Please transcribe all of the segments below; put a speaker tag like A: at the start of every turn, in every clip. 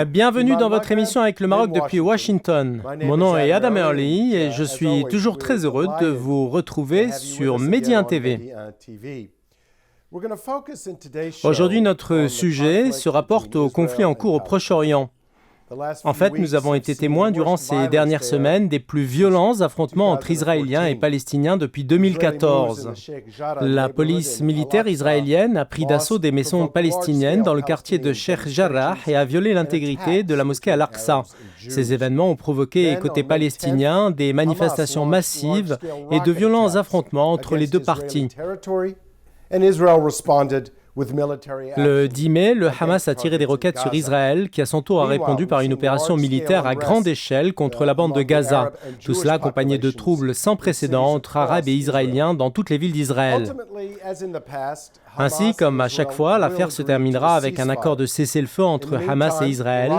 A: Bienvenue dans votre émission avec le Maroc depuis Washington. Mon nom est Adam Early et je suis toujours très heureux de vous retrouver sur Média TV. Aujourd'hui, notre sujet se rapporte au conflit en cours au Proche-Orient. En fait, nous avons été témoins durant ces dernières semaines des plus violents affrontements entre Israéliens et Palestiniens depuis 2014. La police militaire israélienne a pris d'assaut des maisons palestiniennes dans le quartier de Sheikh Jarrah et a violé l'intégrité de la mosquée Al-Aqsa. Ces événements ont provoqué, côté palestinien, des manifestations massives et de violents affrontements entre les deux parties. Le 10 mai, le Hamas a tiré des roquettes sur Israël, qui à son tour a répondu par une opération militaire à grande échelle contre la bande de Gaza. Tout cela accompagné de troubles sans précédent entre Arabes et Israéliens dans toutes les villes d'Israël. Ainsi, comme à chaque fois, l'affaire se terminera avec un accord de cessez-le-feu entre Hamas et Israël,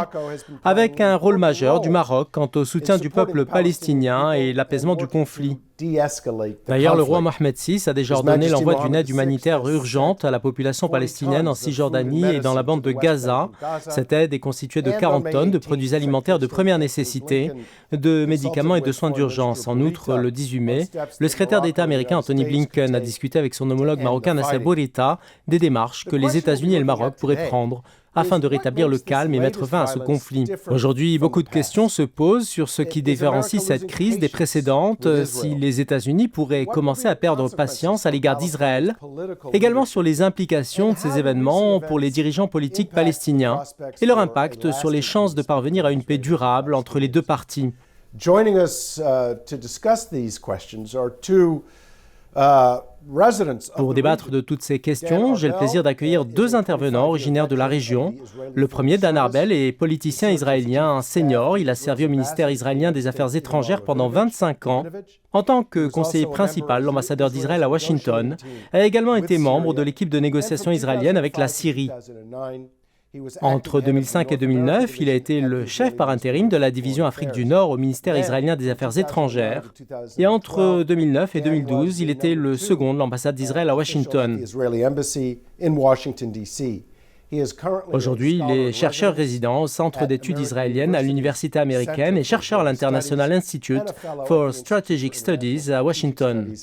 A: avec un rôle majeur du Maroc quant au soutien du peuple palestinien et l'apaisement du conflit. D'ailleurs, le roi Mohammed VI a déjà ordonné l'envoi d'une aide humanitaire urgente à la population palestinienne en Cisjordanie et dans la bande de Gaza. Cette aide est constituée de 40 tonnes de produits alimentaires de première nécessité, de médicaments et de soins d'urgence. En outre, le 18 mai, le secrétaire d'État américain Antony Blinken a discuté avec son homologue marocain Nasser Bourita des démarches que les États-Unis et le Maroc pourraient prendre afin de rétablir le calme et mettre fin à ce conflit. Aujourd'hui, beaucoup de questions se posent sur ce qui différencie cette crise des précédentes, si les États-Unis pourraient commencer à perdre patience à l'égard d'Israël, également sur les implications de ces événements pour les dirigeants politiques palestiniens et leur impact sur les chances de parvenir à une paix durable entre les deux parties.
B: Joining us to discuss these questions are two
A: Pour débattre de toutes ces questions, j'ai le plaisir d'accueillir deux intervenants originaires de la région. Le premier, Dan Arbel, est politicien israélien senior. Il a servi au ministère israélien des Affaires étrangères pendant 25 ans. En tant que conseiller principal, l'ambassadeur d'Israël à Washington a également été membre de l'équipe de négociation israélienne avec la Syrie. Entre 2005 et 2009, il a été le chef par intérim de la division Afrique du Nord au ministère israélien des Affaires étrangères. Et entre 2009 et 2012, il était le second de l'ambassade d'Israël à Washington. Aujourd'hui, il est chercheur résident au Centre d'études israéliennes à l'Université américaine et chercheur à l'International Institute for Strategic Studies à Washington.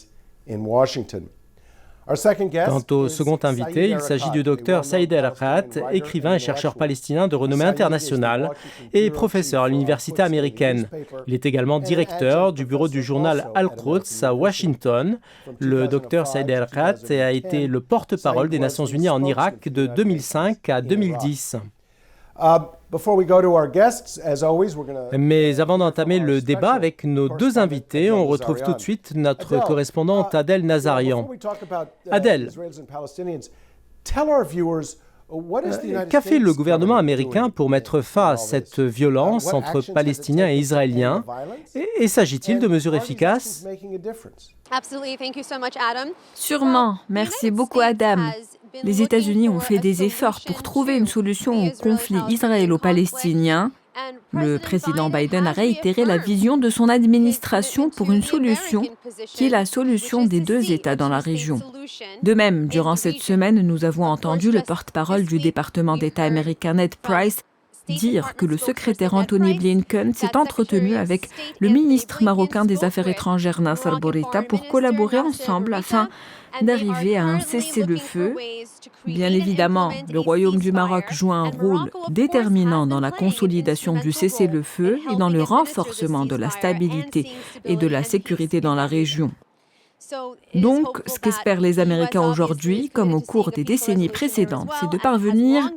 A: Quant au second invité, il s'agit du docteur Saïd El-Arqat, écrivain et chercheur palestinien de renommée internationale et professeur à l'université américaine. Il est également directeur du bureau du journal Al-Quds à Washington. Le docteur Saïd El-Arqat a été le porte-parole des Nations Unies en Irak de 2005 à 2010. Mais avant d'entamer le débat avec nos deux invités, on retrouve tout de suite notre correspondante Adel Nazarian. Adel, qu'a fait le gouvernement américain pour mettre fin à cette violence entre Palestiniens et Israéliens? Et s'agit-il de mesures efficaces?
C: Sûrement. Merci beaucoup, Adam. Les États-Unis ont fait des efforts pour trouver une solution au conflit israélo-palestinien. Le président Biden a réitéré la vision de son administration pour une solution qui est la solution des deux États dans la région. De même, durant cette semaine, nous avons entendu le porte-parole du département d'État américain Ned Price dire que le secrétaire Antony Blinken s'est entretenu avec le ministre marocain des Affaires étrangères Nasser Bourita pour collaborer ensemble afin d'arriver à un cessez-le-feu. Bien évidemment, le Royaume du Maroc joue un rôle déterminant dans la consolidation du cessez-le-feu et dans le renforcement de la stabilité et de la sécurité dans la région. Donc, ce qu'espèrent les Américains aujourd'hui, comme au cours des décennies précédentes, c'est de parvenir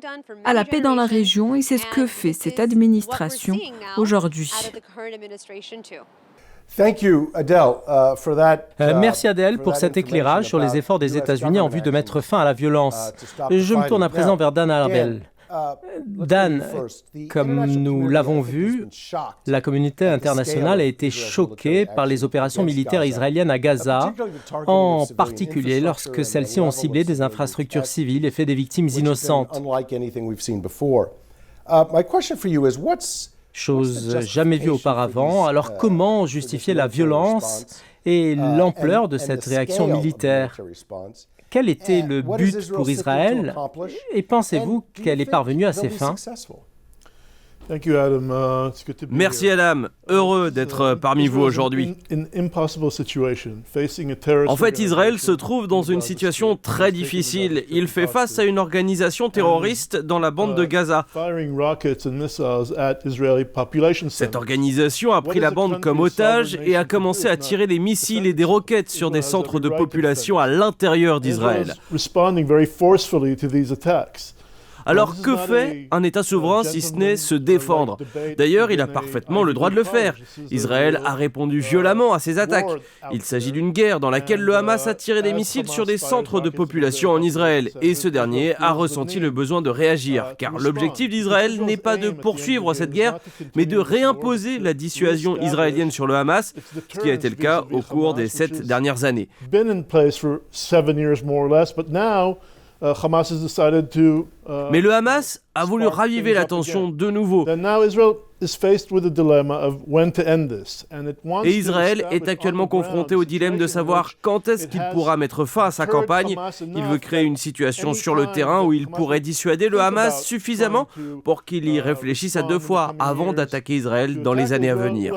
C: à la paix dans la région et c'est ce que fait cette administration aujourd'hui.
A: Merci Adèle pour cet éclairage sur les efforts des États-Unis en vue de mettre fin à la violence. Je me tourne à présent vers Dan Arbel. Dan, comme nous l'avons vu, la communauté internationale a été choquée par les opérations militaires israéliennes à Gaza, en particulier lorsque celles-ci ont ciblé des infrastructures civiles et fait des victimes innocentes. chose jamais vue auparavant. Alors comment justifier la violence et l'ampleur de cette réaction militaire? Quel était le but pour Israël et pensez-vous qu'elle est parvenue à ses fins?
D: Merci Adam, heureux d'être parmi vous aujourd'hui. En fait, Israël se trouve dans une situation très difficile. Il fait face à une organisation terroriste dans la bande de Gaza. Cette organisation a pris la bande comme otage et a commencé à tirer des missiles et des roquettes sur des centres de population à l'intérieur d'Israël. Alors que fait un État souverain si ce n'est se défendre? D'ailleurs, il a parfaitement le droit de le faire. Israël a répondu violemment à ces attaques. Il s'agit d'une guerre dans laquelle le Hamas a tiré des missiles sur des centres de population en Israël. Et ce dernier a ressenti le besoin de réagir, car l'objectif d'Israël n'est pas de poursuivre cette guerre, mais de réimposer la dissuasion israélienne sur le Hamas, ce qui a été le cas au cours des 7 dernières années. Mais le Hamas a voulu raviver la tension de nouveau. Et Israël est actuellement confronté au dilemme de savoir quand est-ce qu'il pourra mettre fin à sa campagne. Il veut créer une situation sur le terrain où il pourrait dissuader le Hamas suffisamment pour qu'il y réfléchisse à 2 fois avant d'attaquer Israël dans les années à venir.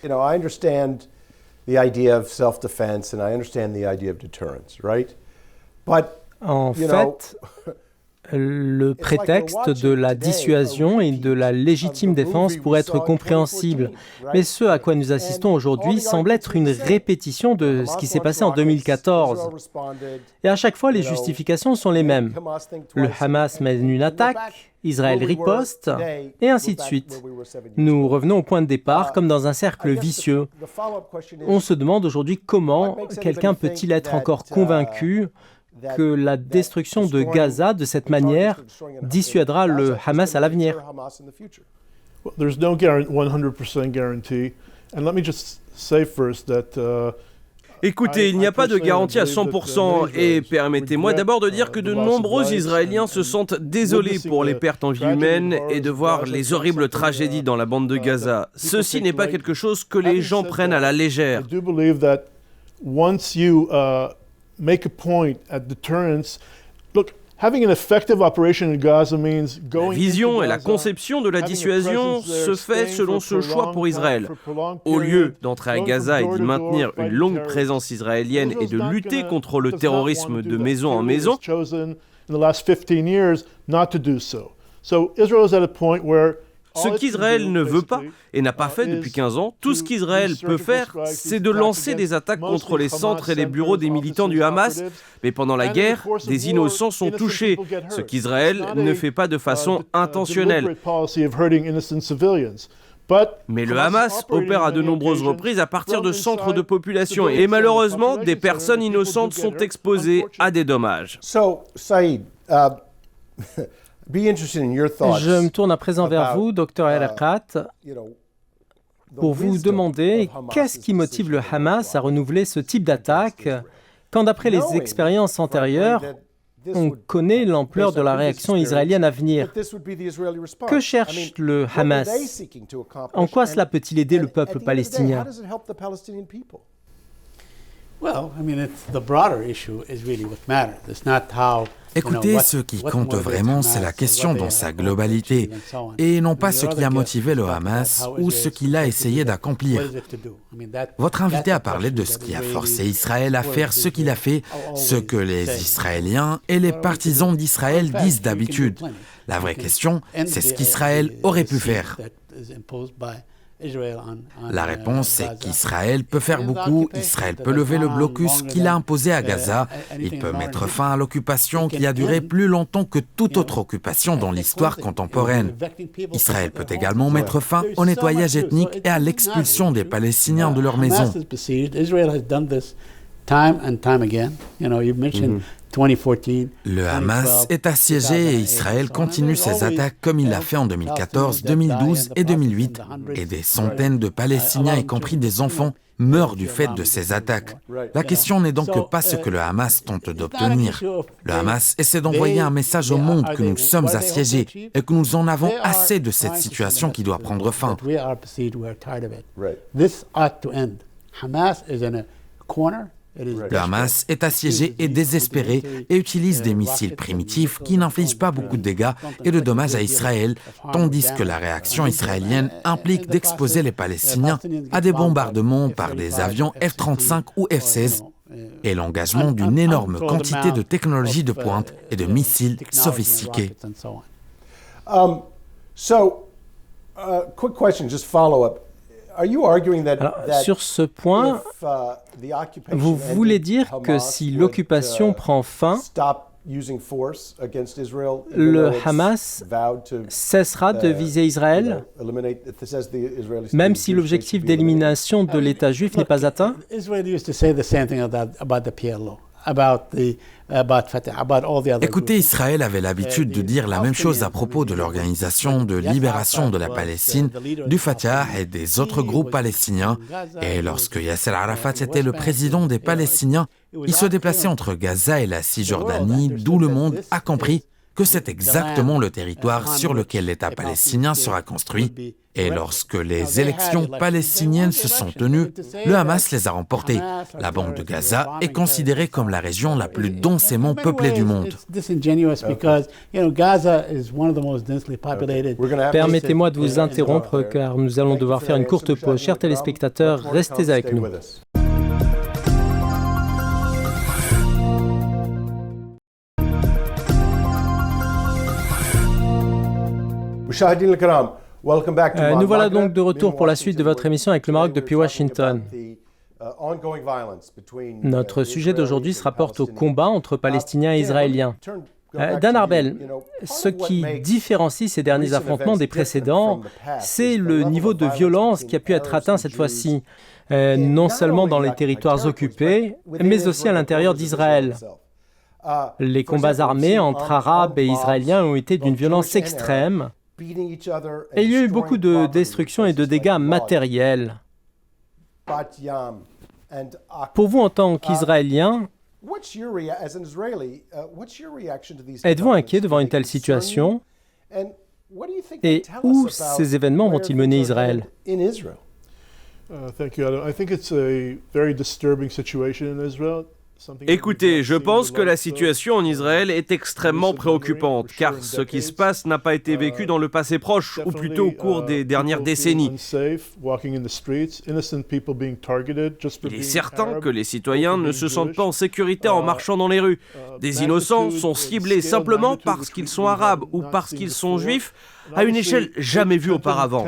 B: I understand the idea of self-defense and I understand the idea of deterrence, right?
A: En fait, le prétexte de la dissuasion et de la légitime défense pourrait être compréhensible. Mais ce à quoi nous assistons aujourd'hui semble être une répétition de ce qui s'est passé en 2014. Et à chaque fois, les justifications sont les mêmes. Le Hamas mène une attaque, Israël riposte, et ainsi de suite. Nous revenons au point de départ comme dans un cercle vicieux. On se demande aujourd'hui comment quelqu'un peut-il être encore convaincu que la destruction de Gaza, de cette manière, dissuadera le Hamas à l'avenir.
D: Écoutez, il n'y a pas de garantie à 100% et permettez-moi d'abord de dire que de nombreux Israéliens se sentent désolés pour les pertes en vie humaine et de voir les horribles tragédies dans la bande de Gaza. Ceci n'est pas quelque chose que les gens prennent à la légère.
E: Make a point at deterrence. Look, having an effective operation in Gaza means going.
D: La vision et la conception de la dissuasion se fait selon ce choix pour Israël. Au lieu d'entrer à Gaza et d'y maintenir une longue présence israélienne et de lutter contre le terrorisme de maison en maison, ce qu'Israël ne veut pas et n'a pas fait depuis 15 ans, tout ce qu'Israël peut faire, c'est de lancer des attaques contre les centres et les bureaux des militants du Hamas. Mais pendant la guerre, des innocents sont touchés, ce qu'Israël ne fait pas de façon intentionnelle. Mais le Hamas opère à de nombreuses reprises à partir de centres de population et malheureusement, des personnes innocentes sont exposées à des dommages.
A: Je me tourne à présent vers vous, Dr. Erakat, pour vous demander qu'est-ce qui motive le Hamas à renouveler ce type d'attaque quand, d'après les expériences antérieures, on connaît l'ampleur de la réaction israélienne à venir. Que cherche le Hamas? En quoi cela peut-il aider le peuple palestinien?
F: Écoutez, ce qui compte vraiment, c'est la question dans sa globalité, et non pas ce qui a motivé le Hamas ou ce qu'il a essayé d'accomplir. Votre invité a parlé de ce qui a forcé Israël à faire ce qu'il a fait, ce que les Israéliens et les partisans d'Israël disent d'habitude. La vraie question, c'est ce qu'Israël aurait pu faire. La réponse est qu'Israël peut faire beaucoup. Israël peut lever le blocus qu'il a imposé à Gaza. Il peut mettre fin à l'occupation qui a duré plus longtemps que toute autre occupation dans l'histoire contemporaine. Israël peut également mettre fin au nettoyage ethnique et à l'expulsion des Palestiniens de leurs maisons. Le Hamas est assiégé et Israël continue ses attaques comme il l'a fait en 2014, 2012 et 2008. Et des centaines de Palestiniens, y compris des enfants, meurent du fait de ces attaques. La question n'est donc pas ce que le Hamas tente d'obtenir. Le Hamas essaie d'envoyer un message au monde que nous sommes assiégés et que nous en avons assez de cette situation qui doit prendre fin. Le Hamas est assiégé et désespéré et utilise des missiles primitifs qui n'infligent pas beaucoup de dégâts et de dommages à Israël, tandis que la réaction israélienne implique d'exposer les Palestiniens à des bombardements par des avions F-35 ou F-16 et l'engagement d'une énorme quantité de technologies de pointe et de missiles sophistiqués.
B: Quick question, just follow up. Alors,
A: sur ce point, vous voulez dire que si l'occupation prend fin, le Hamas cessera de viser Israël, même si l'objectif d'élimination de l'État juif n'est pas atteint?
F: Écoutez, Israël avait l'habitude de dire la même chose à propos de l'Organisation de libération de la Palestine, du Fatah et des autres groupes palestiniens. Et lorsque Yasser Arafat était le président des Palestiniens, il se déplaçait entre Gaza et la Cisjordanie, d'où le monde a compris que c'est exactement le territoire sur lequel l'État palestinien sera construit. Et lorsque les élections palestiniennes se sont tenues, le Hamas les a remportées. La bande de Gaza est considérée comme la région la plus densément peuplée du monde.
A: Permettez-moi de vous interrompre car nous allons devoir faire une courte pause. Chers téléspectateurs, restez avec nous. Nous voilà donc de retour pour la suite de votre émission avec le Maroc depuis Washington. Notre sujet d'aujourd'hui se rapporte au combat entre Palestiniens et Israéliens. Dan Arbel, ce qui différencie ces derniers affrontements des précédents, c'est le niveau de violence qui a pu être atteint cette fois-ci, non seulement dans les territoires occupés, mais aussi à l'intérieur d'Israël. Les combats armés entre Arabes et Israéliens ont été d'une violence extrême, et il y a eu beaucoup de destruction et de dégâts matériels. Pour vous, en tant qu'Israélien, êtes-vous inquiet devant une telle situation? Et où ces événements vont-ils mener Israël?
E: Thank you, Adam. I think it's a very disturbing situation in Israel.
D: Écoutez, je pense que la situation en Israël est extrêmement préoccupante, car ce qui se passe n'a pas été vécu dans le passé proche, ou plutôt au cours des dernières décennies. Il est certain que les citoyens ne se sentent pas en sécurité en marchant dans les rues. Des innocents sont ciblés simplement parce qu'ils sont arabes ou parce qu'ils sont juifs, à une échelle jamais vue auparavant.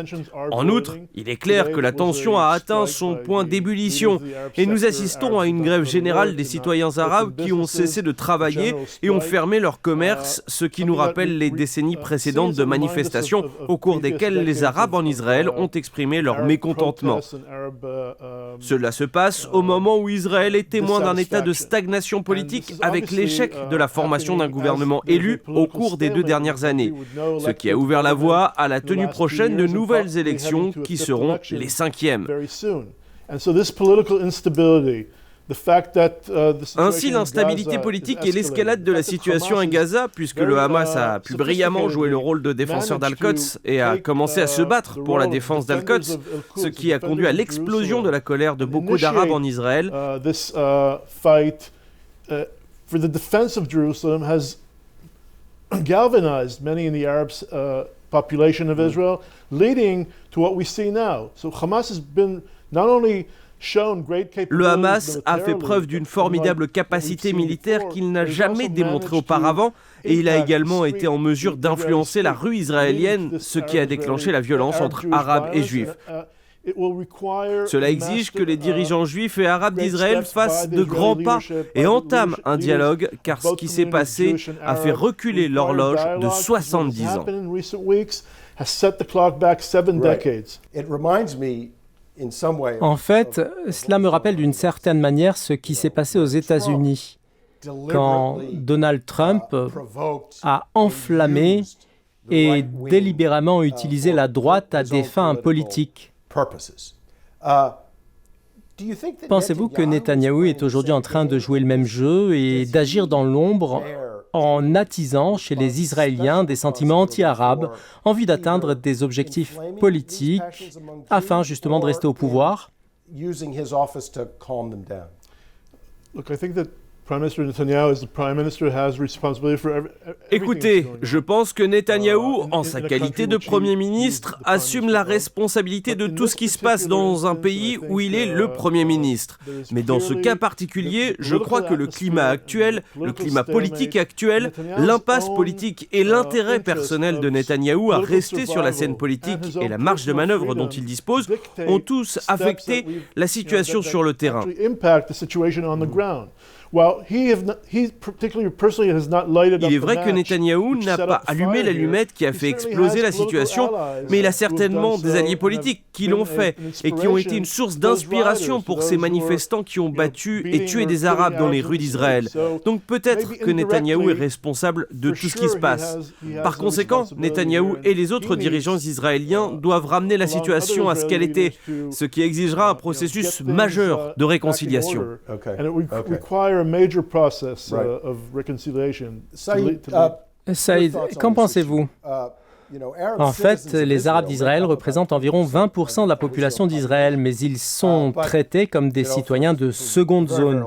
D: En outre, il est clair que la tension a atteint son point d'ébullition et nous assistons à une grève générale des citoyens arabes qui ont cessé de travailler et ont fermé leur commerce, ce qui nous rappelle les décennies précédentes de manifestations au cours desquelles les Arabes en Israël ont exprimé leur mécontentement. Cela se passe au moment où Israël est témoin d'un état de stagnation politique avec l'échec de la formation d'un gouvernement élu au cours des 2 dernières années, ce qui a ouvert la voie à la tenue prochaine de nouvelles élections qui seront les 5e. Ainsi, l'instabilité politique et l'escalade de la situation à Gaza, puisque le Hamas a pu brillamment jouer le rôle de défenseur d'Al-Quds et a commencé à se battre pour la défense d'Al-Quds, ce qui a conduit à l'explosion de la colère de beaucoup d'Arabes en Israël.
E: Galvanized many in the Arab population of Israel, leading to what we see now. So Hamas has been not only shown great capabilities.
D: Le Hamas a fait preuve d'une formidable capacité militaire qu'il n'a jamais démontrée auparavant, et il a également été en mesure d'influencer la rue israélienne, ce qui a déclenché la violence entre Arabes et Juifs. Cela exige que les dirigeants juifs et arabes d'Israël fassent de grands pas et entament un dialogue, car ce qui s'est passé a fait reculer l'horloge de 70 ans.
A: En fait, cela me rappelle d'une certaine manière ce qui s'est passé aux États-Unis. quand Donald Trump a enflammé et délibérément utilisé la droite à des fins politiques. Pensez-vous que Netanyahou est aujourd'hui en train de jouer le même jeu et d'agir dans l'ombre en attisant chez les Israéliens des sentiments anti-arabes en vue d'atteindre des objectifs politiques afin justement de rester au pouvoir?
D: Écoutez, je pense que Netanyahou, en sa qualité de Premier ministre, assume la responsabilité de tout ce qui se passe dans un pays où il est le Premier ministre. Mais dans ce cas particulier, je crois que le climat actuel, le climat politique actuel, l'impasse politique et l'intérêt personnel de Netanyahou à rester sur la scène politique et la marge de manœuvre dont il dispose ont tous affecté la situation sur le terrain. Il est vrai que Netanyahou n'a pas allumé l'allumette qui a fait exploser la situation, mais il a certainement des alliés politiques qui l'ont fait et qui ont été une source d'inspiration pour ces manifestants qui ont battu et tué des Arabes dans les rues d'Israël. Donc peut-être que Netanyahou est responsable de tout ce qui se passe. Par conséquent, Netanyahou et les autres dirigeants israéliens doivent ramener la situation à ce qu'elle était, ce qui exigera un processus majeur de réconciliation.
A: Saïd, qu'en pensez-vous? En fait, les Arabes d'Israël représentent environ 20% de la population d'Israël, mais ils sont traités comme des citoyens de seconde zone.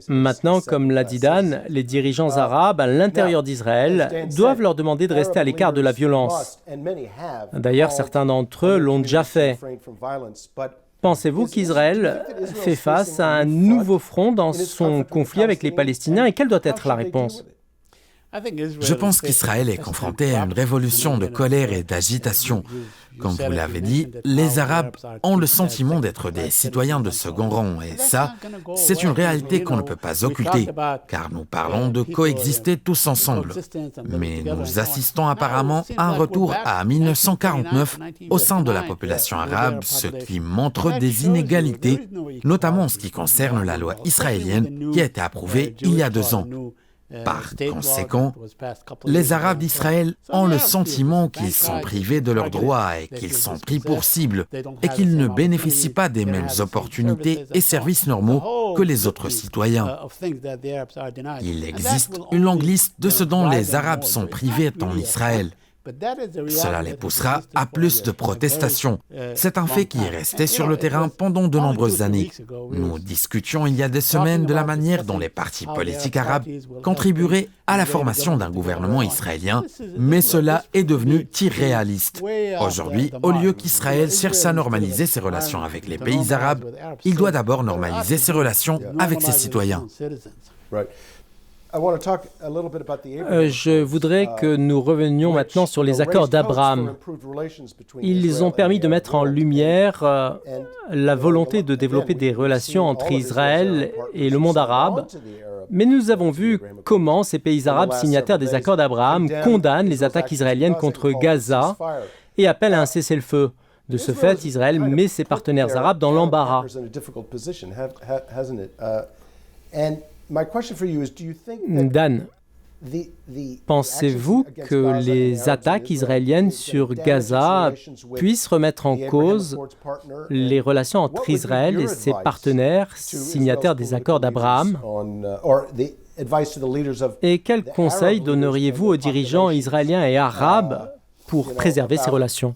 A: Maintenant, comme l'a dit Dan, les dirigeants arabes à l'intérieur d'Israël doivent leur demander de rester à l'écart de la violence. D'ailleurs, certains d'entre eux l'ont déjà fait. Pensez-vous qu'Israël fait face à un nouveau front dans son conflit avec les Palestiniens et quelle doit être la réponse?
F: Je pense qu'Israël est confronté à une révolution de colère et d'agitation. Comme vous l'avez dit, les Arabes ont le sentiment d'être des citoyens de second rang et ça, c'est une réalité qu'on ne peut pas occulter, car nous parlons de coexister tous ensemble. Mais nous assistons apparemment à un retour à 1949 au sein de la population arabe, ce qui montre des inégalités, notamment en ce qui concerne la loi israélienne qui a été approuvée il y a 2 ans. Par conséquent, les Arabes d'Israël ont le sentiment qu'ils sont privés de leurs droits et qu'ils sont pris pour cible et qu'ils ne bénéficient pas des mêmes opportunités et services normaux que les autres citoyens. Il existe une longue liste de ce dont les Arabes sont privés en Israël. Cela les poussera à plus de protestations. C'est un fait qui est resté sur le terrain pendant de nombreuses années. Nous discutions il y a des semaines de la manière dont les partis politiques arabes contribueraient à la formation d'un gouvernement israélien, mais cela est devenu irréaliste. Aujourd'hui, au lieu qu'Israël cherche à normaliser ses relations avec les pays arabes, il doit d'abord normaliser ses relations avec ses citoyens.
A: Je voudrais que nous revenions maintenant sur les accords d'Abraham. Ils ont permis de mettre en lumière la volonté de développer des relations entre Israël et le monde arabe. Mais nous avons vu comment ces pays arabes signataires des accords d'Abraham condamnent les attaques israéliennes contre Gaza et appellent à un cessez-le-feu. De ce fait, Israël met ses partenaires arabes dans l'embarras. Dan, pensez-vous que les attaques israéliennes sur Gaza puissent remettre en cause les relations entre Israël et ses partenaires signataires des accords d'Abraham? Et quels conseils donneriez-vous aux dirigeants israéliens et arabes pour préserver ces relations?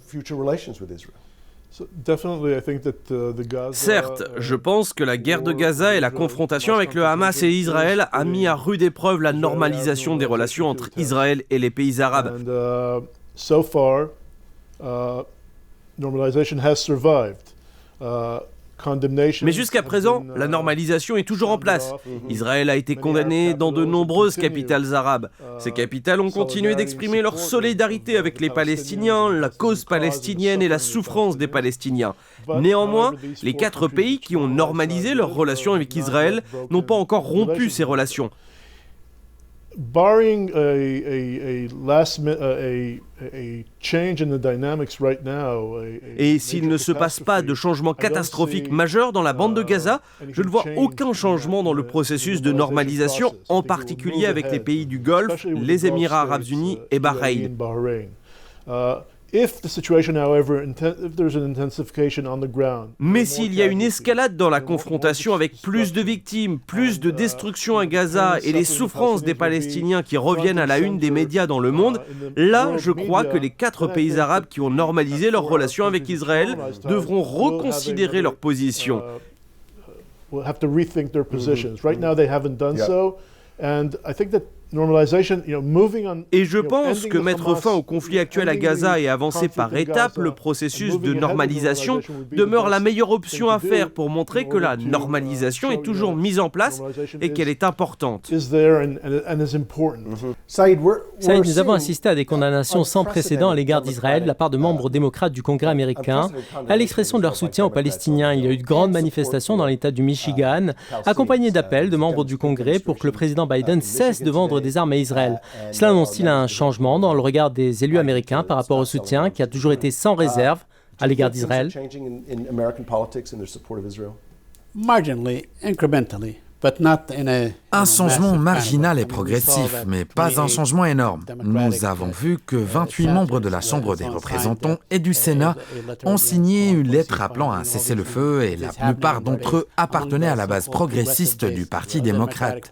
D: Certes, je pense que la guerre de Gaza et la confrontation avec le Hamas et Israël a mis à rude épreuve la normalisation des relations entre Israël et les pays arabes. Mais jusqu'à présent, la normalisation est toujours en place. Israël a été condamné dans de nombreuses capitales arabes. Ces capitales ont continué d'exprimer leur solidarité avec les Palestiniens, la cause palestinienne et la souffrance des Palestiniens. Néanmoins, les 4 pays qui ont normalisé leurs relations avec Israël n'ont pas encore rompu ces relations.
E: barring a change in the dynamics right now,
D: Et s'il ne se passe pas de changement catastrophique majeur dans la bande de Gaza, je ne vois aucun changement dans le processus de normalisation, en particulier avec les pays du Golfe, les Émirats arabes unis et Bahreïn. Mais s'il y a une escalade dans la confrontation avec plus de victimes, plus de destruction à Gaza et les souffrances des Palestiniens qui reviennent à la une des médias dans le monde, là, je crois que les 4 pays arabes qui ont normalisé leurs relations avec Israël devront reconsidérer leur position. Et je pense que mettre fin au conflit actuel à Gaza et avancer par étapes le processus de normalisation demeure la meilleure option à faire pour montrer que la normalisation est toujours mise en place et qu'elle est importante.
A: Saïd, nous avons assisté à des condamnations sans précédent à l'égard d'Israël de la part de membres démocrates du Congrès américain à l'expression de leur soutien aux Palestiniens. Il y a eu de grandes manifestations dans l'État du Michigan, accompagnées d'appels de membres du Congrès pour que le président Biden cesse de vendre des armes à Israël. Cela annonce-t-il un changement dans le regard des élus américains par rapport au soutien qui a toujours été sans réserve à l'égard d'Israël?
G: Marginally, incrementally.
F: Un changement marginal et progressif, mais pas un changement énorme. Nous avons vu que 28 membres de la Chambre des représentants et du Sénat ont signé une lettre appelant à un cessez-le-feu et la plupart d'entre eux appartenaient à la base progressiste du Parti démocrate.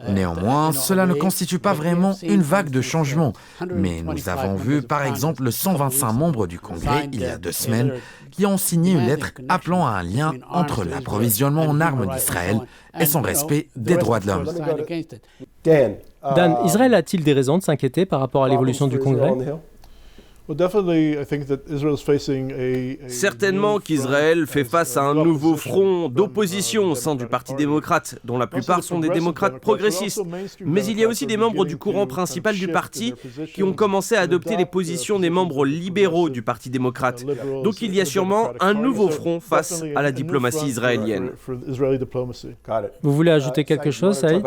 F: Néanmoins, cela ne constitue pas vraiment une vague de changement, mais nous avons vu par exemple 125 membres du Congrès il y a 2 semaines qui ont signé une lettre appelant à un lien entre l'approvisionnement en armes d'Israël et son respect des droits de l'homme.
A: Dan, Israël a-t-il des raisons de s'inquiéter par rapport à l'évolution du Congrès?
D: Certainement qu'Israël fait face à un nouveau front d'opposition au sein du Parti démocrate, dont la plupart sont des démocrates progressistes. Mais il y a aussi des membres du courant principal du parti qui ont commencé à adopter les positions des membres libéraux du Parti démocrate. Donc il y a sûrement un nouveau front face à la diplomatie israélienne.
A: Vous voulez ajouter quelque chose, Saïd?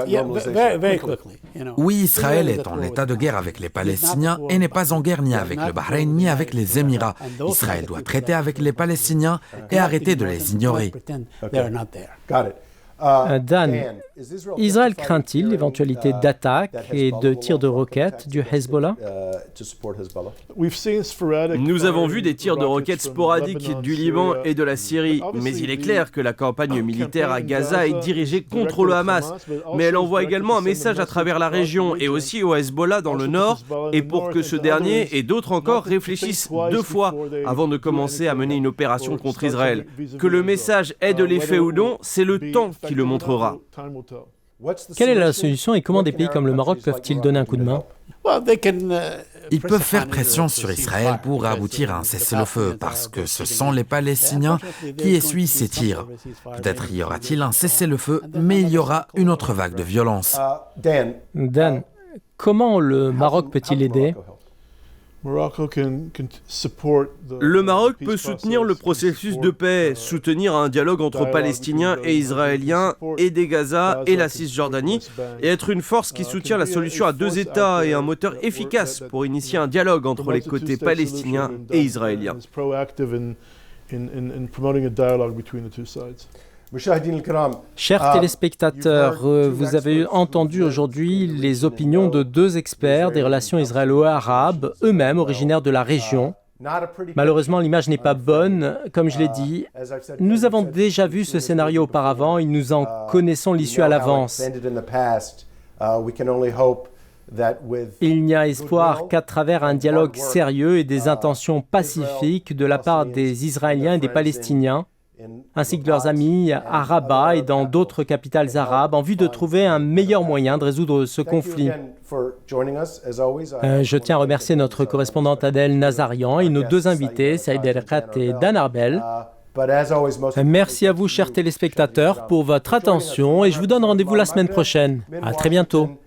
F: Oui, Israël est en état de guerre avec les Palestiniens et n'est pas en guerre ni avec le Bahreïn ni avec les Émirats. Israël doit traiter avec les Palestiniens et arrêter de les ignorer.
A: Dan, Israël craint-il l'éventualité d'attaques et de tirs de roquettes du Hezbollah?
D: Nous avons vu des tirs de roquettes sporadiques du Liban et de la Syrie, mais il est clair que la campagne militaire à Gaza est dirigée contre le Hamas. Mais elle envoie également un message à travers la région et aussi au Hezbollah dans le nord, et pour que ce dernier et d'autres encore réfléchissent 2 fois avant de commencer à mener une opération contre Israël. Que le message ait de l'effet ou non, c'est le temps qui le montrera.
A: Quelle est la solution et comment des pays comme le Maroc peuvent-ils donner un coup de main?
F: Ils peuvent faire pression sur Israël pour aboutir à un cessez-le-feu, parce que ce sont les Palestiniens qui essuient ces tirs. Peut-être y aura-t-il un cessez-le-feu, mais il y aura une autre vague de violence.
A: Dan, comment le Maroc peut-il aider?
D: Le Maroc peut soutenir le processus de paix, soutenir un dialogue entre Palestiniens et Israéliens, aider Gaza et la Cisjordanie, et être une force qui soutient la solution à 2 États et un moteur efficace pour initier un dialogue entre les côtés palestiniens et israéliens.
A: Chers téléspectateurs, vous avez entendu aujourd'hui les opinions de 2 experts des relations israélo-arabes, eux-mêmes originaires de la région. Malheureusement, l'image n'est pas bonne. Comme je l'ai dit, nous avons déjà vu ce scénario auparavant et nous en connaissons l'issue à l'avance. Il n'y a espoir qu'à travers un dialogue sérieux et des intentions pacifiques de la part des Israéliens et des Palestiniens, ainsi que leurs amis à Rabat et dans d'autres capitales arabes, en vue de trouver un meilleur moyen de résoudre ce conflit. Je tiens à remercier notre correspondante Adèle Nazarian et nos 2 invités, Saïd El-Khat et Dan Arbel. Merci à vous, chers téléspectateurs, pour votre attention et je vous donne rendez-vous la semaine prochaine. À très bientôt.